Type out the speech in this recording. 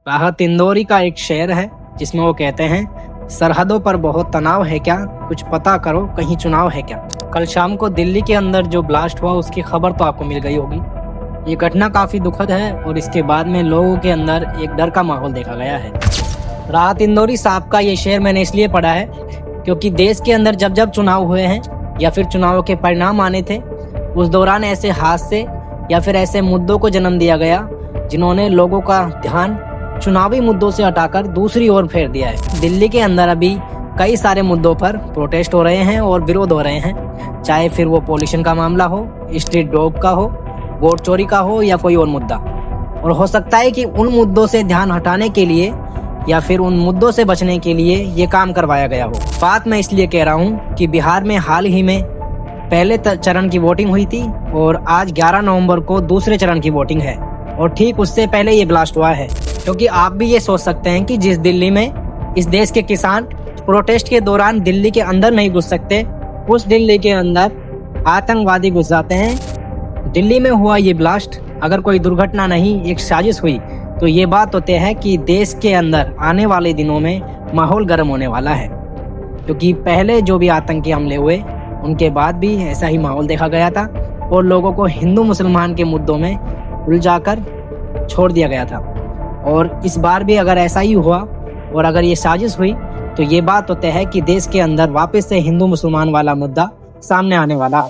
राहत इंदौरी का एक शेर है जिसमें वो कहते हैं, सरहदों पर बहुत तनाव है क्या, कुछ पता करो कहीं चुनाव है क्या। कल शाम को दिल्ली के अंदर जो ब्लास्ट हुआ उसकी खबर तो आपको मिल गई होगी। ये घटना काफ़ी दुखद है और इसके बाद में लोगों के अंदर एक डर का माहौल देखा गया है। राहत इंदौरी साहब का ये शेर मैंने इसलिए पढ़ा है क्योंकि देश के अंदर जब जब चुनाव हुए हैं या फिर चुनावों के परिणाम आने थे, उस दौरान ऐसे हादसे या फिर ऐसे मुद्दों को जन्म दिया गया जिन्होंने लोगों का ध्यान चुनावी मुद्दों से हटाकर दूसरी ओर फेर दिया है। दिल्ली के अंदर अभी कई सारे मुद्दों पर प्रोटेस्ट हो रहे हैं और विरोध हो रहे हैं, चाहे फिर वो पॉल्यूशन का मामला हो, स्ट्रीट डॉग का हो, वोट चोरी का हो या कोई और मुद्दा। और हो सकता है कि उन मुद्दों से ध्यान हटाने के लिए या फिर उन मुद्दों से बचने के लिए ये काम करवाया गया हो। बात मैं इसलिए कह रहा हूँ कि बिहार में हाल ही में पहले चरण की वोटिंग हुई थी और आज 11 नवंबर को दूसरे चरण की वोटिंग है और ठीक उससे पहले ये ब्लास्ट हुआ है। क्योंकि आप भी ये सोच सकते हैं कि जिस दिल्ली में इस देश के किसान प्रोटेस्ट के दौरान दिल्ली के अंदर नहीं घुस सकते, उस दिल्ली के अंदर आतंकवादी घुस जाते हैं। दिल्ली में हुआ ये ब्लास्ट अगर कोई दुर्घटना नहीं, एक साजिश हुई, तो ये बात तो तय है कि देश के अंदर आने वाले दिनों में माहौल गर्म होने वाला है। क्योंकि पहले जो भी आतंकी हमले हुए उनके बाद भी ऐसा ही माहौल देखा गया था और लोगों को हिंदू मुसलमान के मुद्दों में उलझाकर छोड़ दिया गया था। और इस बार भी अगर ऐसा ही हुआ और अगर ये साजिश हुई तो ये बात तो तय है कि देश के अंदर वापस से हिंदू मुसलमान वाला मुद्दा सामने आने वाला है।